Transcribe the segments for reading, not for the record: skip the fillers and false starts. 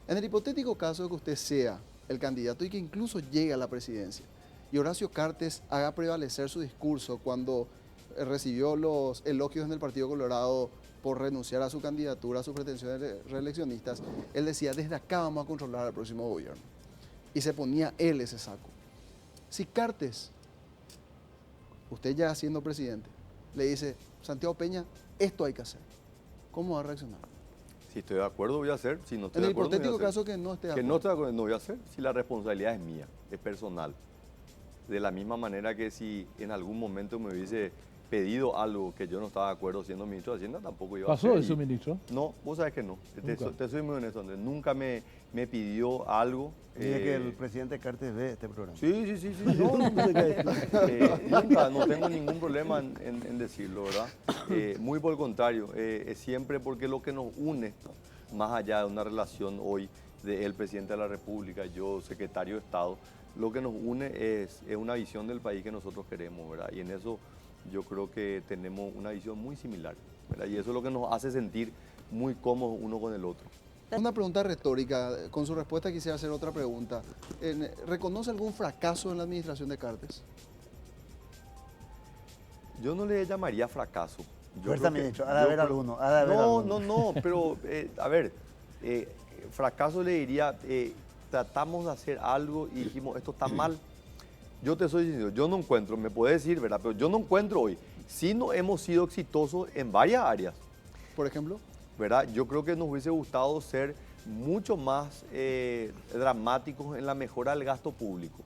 En el hipotético caso de que usted sea el candidato y que incluso llegue a la presidencia, y Horacio Cartes haga prevalecer su discurso cuando recibió los elogios en el Partido Colorado por renunciar a su candidatura, a sus pretensiones reeleccionistas, él decía, desde acá vamos a controlar al próximo gobierno. Y se ponía él ese saco. Si Cartes, usted ya siendo presidente, le dice, Santiago Peña, esto hay que hacer, ¿cómo va a reaccionar? Si estoy de acuerdo voy a hacer, si no estoy En de el acuerdo no voy a hipotético hacer. caso que no esté de Que no acuerdo. estoy de acuerdo no voy a hacer, si la responsabilidad es mía, es personal. De la misma manera que si en algún momento me hubiese pedido algo que yo no estaba de acuerdo siendo ministro de Hacienda, tampoco iba a hacer. ¿Pasó eso, ministro? No, vos sabés que no. Nunca. Te soy muy honesto, Andrés. Nunca me pidió algo. Mira que el presidente Cartes ve este programa. Sí. No, nunca, no tengo ningún problema en decirlo, ¿verdad? Muy por el contrario, es siempre porque lo que nos une, más allá de una relación hoy de el presidente de la República, yo secretario de Estado, lo que nos une es una visión del país que nosotros queremos, ¿verdad? Y en eso yo creo que tenemos una visión muy similar, ¿verdad? Y eso es lo que nos hace sentir muy cómodos uno con el otro. Una pregunta retórica, con su respuesta quisiera hacer otra pregunta. ¿Reconoce algún fracaso en la administración de Cartes? Yo no le llamaría fracaso. Fuerza, ministro, ha de haber alguno. No, pero a ver, fracaso le diría, tratamos de hacer algo y dijimos, esto está mal. Yo te soy sincero, yo no encuentro, me puedes decir, ¿verdad? Pero yo no encuentro hoy. Sí no hemos sido exitosos en varias áreas, Por ejemplo, ¿verdad? Yo creo que nos hubiese gustado ser mucho más dramáticos en la mejora del gasto público,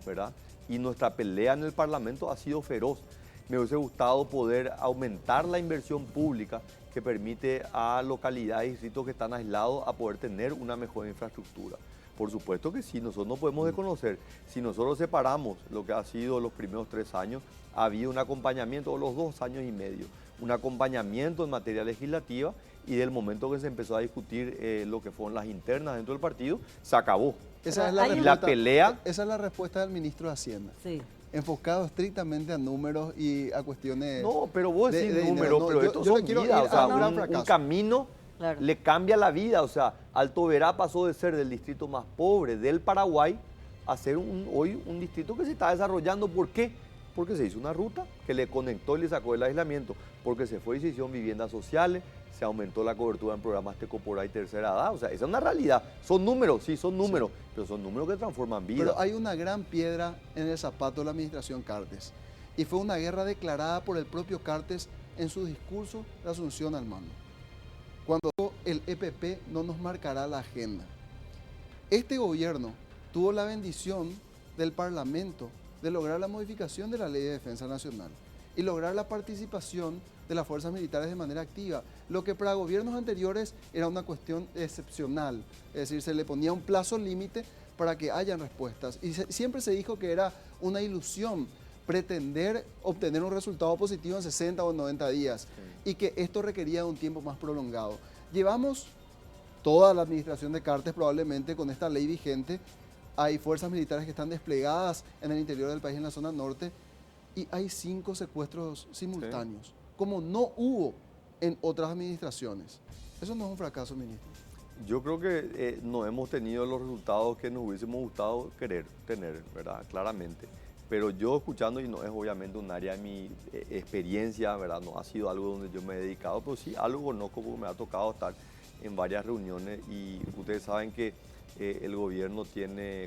¿verdad? Y nuestra pelea en el Parlamento ha sido feroz. Me hubiese gustado poder aumentar la inversión pública que permite a localidades y distritos que están aislados a poder tener una mejor infraestructura. Por supuesto que sí, nosotros no podemos desconocer. Si nosotros separamos lo que ha sido los primeros 3 años, ha habido un acompañamiento, o los 2 años y medio, un acompañamiento en materia legislativa y del momento que se empezó a discutir lo que fueron las internas dentro del partido, se acabó. esa es la Y respuesta, la pelea... esa es la respuesta del ministro de Hacienda. Sí. Enfocado estrictamente a números y a cuestiones... No, pero vos decís de números, dinero. No, pero yo- estos yo le son quiero vidas, ir o sea, a un gran un fracaso. camino Claro. le cambia la vida, o sea, Alto Verá pasó de ser del distrito más pobre del Paraguay a ser hoy un distrito que se está desarrollando. ¿Por qué? Porque se hizo una ruta que le conectó y le sacó del aislamiento, porque se fue y se hicieron viviendas sociales, se aumentó la cobertura en programas Tecoporá y Tercera Edad, o sea, esa es una realidad. Son números, sí, son números, pero son números que transforman vidas. Pero hay una gran piedra en el zapato de la administración Cartes. Y fue una guerra declarada por el propio Cartes en su discurso de asunción al mando. Cuando dijo, el EPP no nos marcará la agenda. Este gobierno tuvo la bendición del Parlamento de lograr la modificación de la Ley de Defensa Nacional y lograr la participación de las fuerzas militares de manera activa, lo que para gobiernos anteriores era una cuestión excepcional, es decir, se le ponía un plazo límite para que hayan respuestas y siempre se dijo que era una ilusión pretender obtener un resultado positivo en 60 o 90 días y que esto requería un tiempo más prolongado. Llevamos toda la administración de Cartes probablemente con esta ley vigente. Hay fuerzas militares que están desplegadas en el interior del país, en la zona norte, y hay 5 secuestros simultáneos, como no hubo en otras administraciones. Eso no es un fracaso, ministro. Yo creo que no hemos tenido los resultados que nos hubiésemos gustado querer tener, ¿verdad? Claramente. Pero yo escuchando, y no es obviamente un área de mi experiencia, ¿verdad? No ha sido algo donde yo me he dedicado, pero sí algo conozco porque me ha tocado estar en varias reuniones y ustedes saben que el gobierno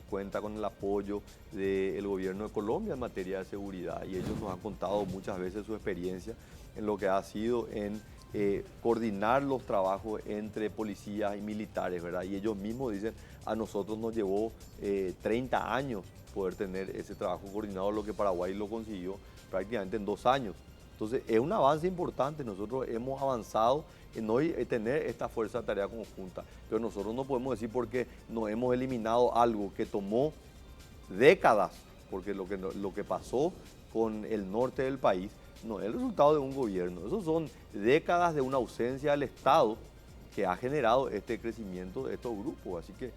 cuenta con el apoyo del gobierno de Colombia en materia de seguridad y ellos nos han contado muchas veces su experiencia en lo que ha sido en coordinar los trabajos entre policías y militares, ¿verdad? Y ellos mismos dicen, a nosotros nos llevó 30 años poder tener ese trabajo coordinado, lo que Paraguay lo consiguió prácticamente en 2 años. Entonces, es un avance importante. Nosotros hemos avanzado en hoy tener esta fuerza de tarea conjunta, pero nosotros no podemos decir porque no hemos eliminado algo que tomó décadas, porque lo que pasó con el norte del país no es el resultado de un gobierno, esos son décadas de una ausencia del Estado que ha generado este crecimiento de estos grupos. Así que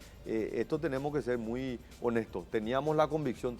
esto tenemos que ser muy honestos. Tenemos la convicción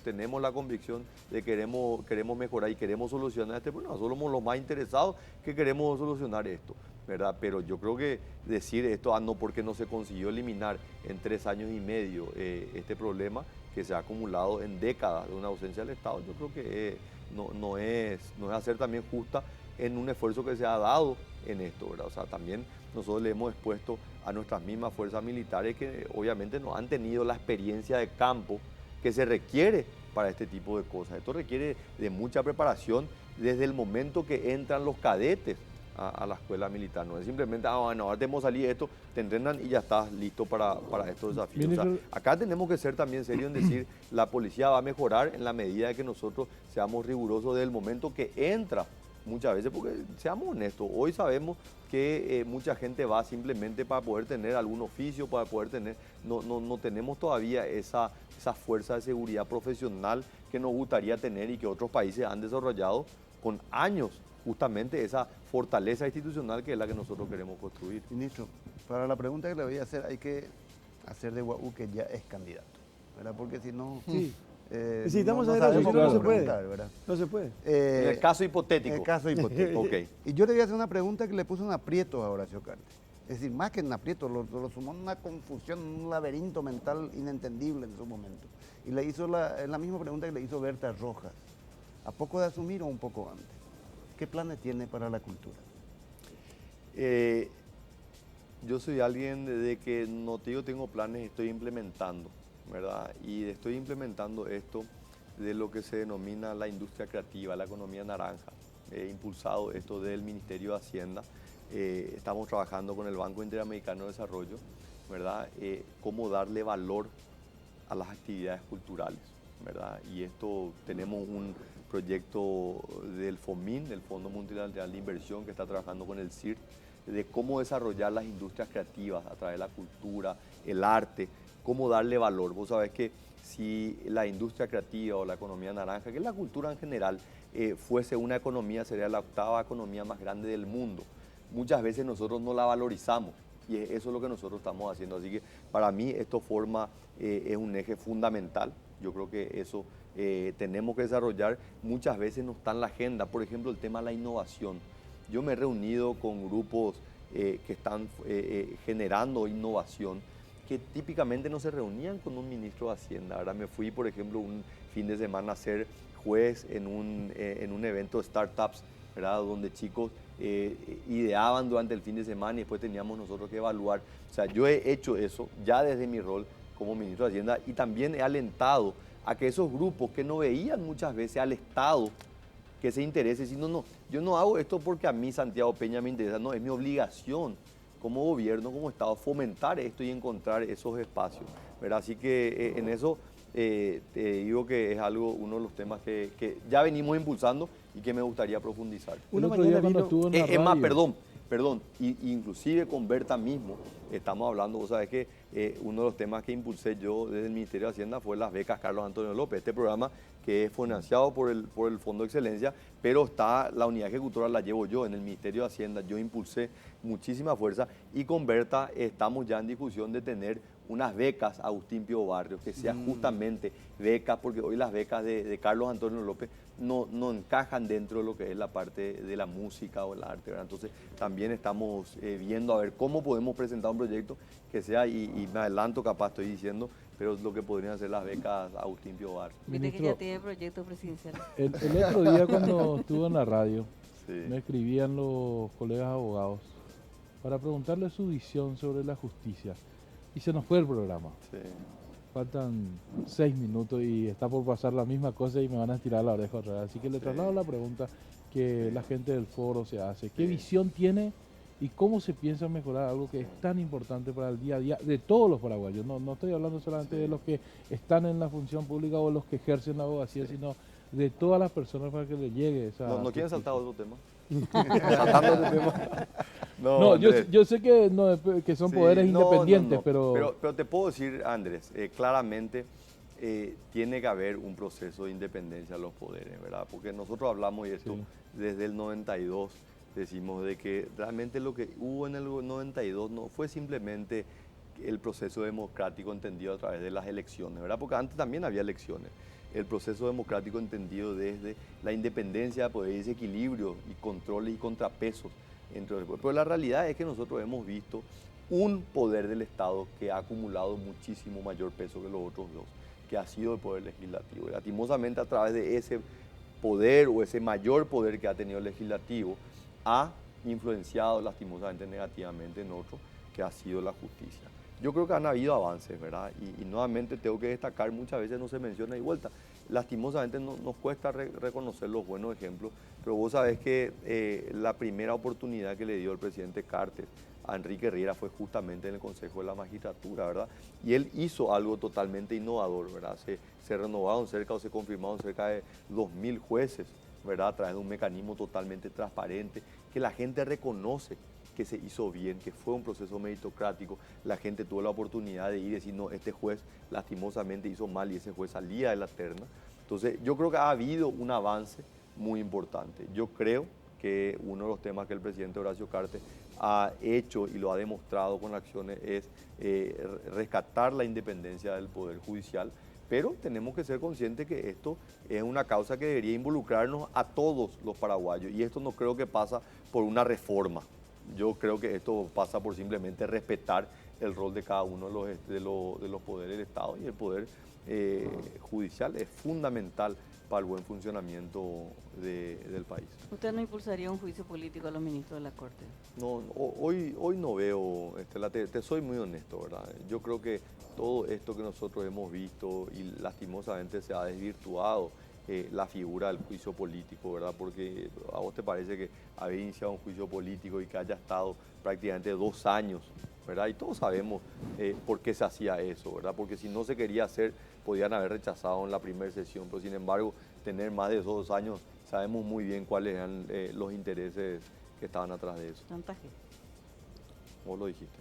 de que queremos mejorar y queremos solucionar este problema. Somos los más interesados que queremos solucionar esto. ¿verdad? Pero yo creo que decir esto, no, porque no se consiguió eliminar en 3 años y medio este problema que se ha acumulado en décadas de una ausencia del Estado, yo creo que no es hacer también justa en un esfuerzo que se ha dado en esto, ¿verdad? O sea, también nosotros le hemos expuesto a nuestras mismas fuerzas militares que obviamente no han tenido la experiencia de campo que se requiere para este tipo de cosas. Esto requiere de mucha preparación desde el momento que entran los cadetes a la escuela militar. No es simplemente, bueno, ahora tenemos que salir esto, te entrenan y ya estás listo para estos desafíos. O sea, acá tenemos que ser también serios en decir, la policía va a mejorar en la medida de que nosotros seamos rigurosos desde el momento que entra. Muchas veces, porque seamos honestos, hoy sabemos que mucha gente va simplemente para poder tener algún oficio, para poder tener, no tenemos todavía esa fuerza de seguridad profesional que nos gustaría tener y que otros países han desarrollado con años, justamente esa fortaleza institucional que es la que nosotros queremos construir. Ministro, para la pregunta que le voy a hacer, hay que hacer de Guaú que ya es candidato, ¿verdad? Porque si no... Sí. Necesitamos saber sabemos eso, no cómo se puede. preguntar, ¿verdad? No se puede. En el caso hipotético. En el caso hipotético. Ok. Y yo le voy a hacer una pregunta que le puso un aprieto a Horacio Cartes. Es decir, más que en aprieto, lo sumó en una confusión, un laberinto mental inentendible en su momento. Y le hizo la misma pregunta que le hizo Berta Rojas. ¿A poco de asumir o un poco antes? ¿Qué planes tiene para la cultura? Yo soy alguien de que no te digo tengo planes, estoy implementando, ¿verdad? Y estoy implementando esto de lo que se denomina la industria creativa, la economía naranja. He impulsado esto del Ministerio de Hacienda. Estamos trabajando con el Banco Interamericano de Desarrollo, ¿verdad? Cómo darle valor a las actividades culturales, ¿verdad? Y esto tenemos un proyecto del FOMIN, del Fondo Multilateral de Inversión, que está trabajando con el CIRT, de cómo desarrollar las industrias creativas a través de la cultura, el arte, cómo darle valor. Vos sabés que si la industria creativa o la economía naranja, que es la cultura en general, fuese una economía, sería la 8ª economía más grande del mundo. Muchas veces nosotros no la valorizamos y eso es lo que nosotros estamos haciendo. Así que para mí esto es un eje fundamental. Yo creo que eso tenemos que desarrollar. Muchas veces no está en la agenda. Por ejemplo, el tema de la innovación. Yo me he reunido con grupos que están generando innovación que típicamente no se reunían con un ministro de Hacienda. Ahora me fui, por ejemplo, un fin de semana a ser juez en un evento de startups, ¿verdad? Donde chicos ideaban durante el fin de semana y después teníamos nosotros que evaluar. O sea, yo he hecho eso ya desde mi rol como ministro de Hacienda y también he alentado a que esos grupos que no veían muchas veces al Estado que se interese, diciendo, no, yo no hago esto porque a mí Santiago Peña me interesa, no, es mi obligación como gobierno, como Estado, fomentar esto y encontrar esos espacios, ¿verdad? Así que en eso te digo que es uno de los temas que ya venimos impulsando y que me gustaría profundizar. Una mañana vino... Es más, perdón, inclusive con Berta mismo, estamos hablando, vos sabés que uno de los temas que impulsé yo desde el Ministerio de Hacienda fue las becas Carlos Antonio López, este programa que es financiado por el Fondo de Excelencia, pero está la unidad ejecutora la llevo yo en el Ministerio de Hacienda, yo impulsé muchísima fuerza y con Berta estamos ya en discusión de tener unas becas Agustín Pío Barrios, que sean justamente becas, porque hoy las becas de Carlos Antonio López no encajan dentro de lo que es la parte de la música o el arte, ¿verdad? Entonces también estamos viendo a ver cómo podemos presentar un proyecto que sea, y me adelanto capaz estoy diciendo, pero es lo que podrían ser las becas Agustín Pío Barrios. Viste que ya tiene proyecto presidencial. El otro día cuando estuve en la radio, Sí. me escribían los colegas abogados para preguntarle su visión sobre la justicia. Y se nos fue el programa. Sí. Faltan 6 minutos y está por pasar la misma cosa y me van a estirar la oreja otra vez. Así que le traslado la pregunta que la gente del foro se hace. ¿Qué visión tiene y cómo se piensa mejorar algo que es tan importante para el día a día de todos los paraguayos? No estoy hablando solamente de los que están en la función pública o los que ejercen la abogacía, sino de todas las personas para que le llegue esa... ¿No quieren justicia. saltar otro tema? Saltando otro tema. No, Andrés. yo sé que, que son poderes independientes, no. Pero te puedo decir, Andrés, claramente tiene que haber un proceso de independencia de los poderes, ¿verdad? Porque nosotros hablamos, y esto desde el 92, decimos de que realmente lo que hubo en el 92 no fue simplemente el proceso democrático entendido a través de las elecciones, ¿verdad? Porque antes también había elecciones. El proceso democrático entendido desde la independencia de poder y ese equilibrio y controles y contrapesos Pero la realidad es que nosotros hemos visto un poder del Estado que ha acumulado muchísimo mayor peso que los otros dos, que ha sido el poder legislativo. Y lastimosamente a través de ese poder o ese mayor poder que ha tenido el legislativo, ha influenciado lastimosamente negativamente en otro, que ha sido la justicia. Yo creo que han habido avances, ¿verdad? Y nuevamente tengo que destacar, muchas veces no se menciona de vuelta, lastimosamente nos cuesta reconocer los buenos ejemplos, pero vos sabés que la primera oportunidad que le dio el presidente Cartes a Enrique Riera fue justamente en el Consejo de la Magistratura, ¿verdad? Y él hizo algo totalmente innovador, ¿verdad? Se renovaron cerca o se confirmaron cerca de 2.000 jueces, ¿verdad? A través de un mecanismo totalmente transparente, que la gente reconoce que se hizo bien, que fue un proceso meritocrático, la gente tuvo la oportunidad de ir y decir, no, este juez lastimosamente hizo mal y ese juez salía de la terna. Entonces, yo creo que ha habido un avance muy importante. Yo creo que uno de los temas que el presidente Horacio Cartes ha hecho y lo ha demostrado con acciones es rescatar la independencia del Poder Judicial, pero tenemos que ser conscientes que esto es una causa que debería involucrarnos a todos los paraguayos y esto no creo que pasa por una reforma. Yo creo que esto pasa por simplemente respetar el rol de cada uno de los poderes del Estado y el poder judicial es fundamental para el buen funcionamiento del país. ¿Usted no impulsaría un juicio político a los ministros de la Corte? No, hoy no veo, Estela, te soy muy honesto, ¿verdad? Yo creo que todo esto que nosotros hemos visto y lastimosamente se ha desvirtuado la figura del juicio político, ¿verdad? Porque a vos te parece que había iniciado un juicio político y que haya estado prácticamente 2 años, ¿verdad? Y todos sabemos por qué se hacía eso, ¿verdad? Porque si no se quería hacer, podían haber rechazado en la primera sesión, pero sin embargo, tener más de esos 2 años, sabemos muy bien cuáles eran los intereses que estaban atrás de eso. Chantaje. Vos lo dijiste.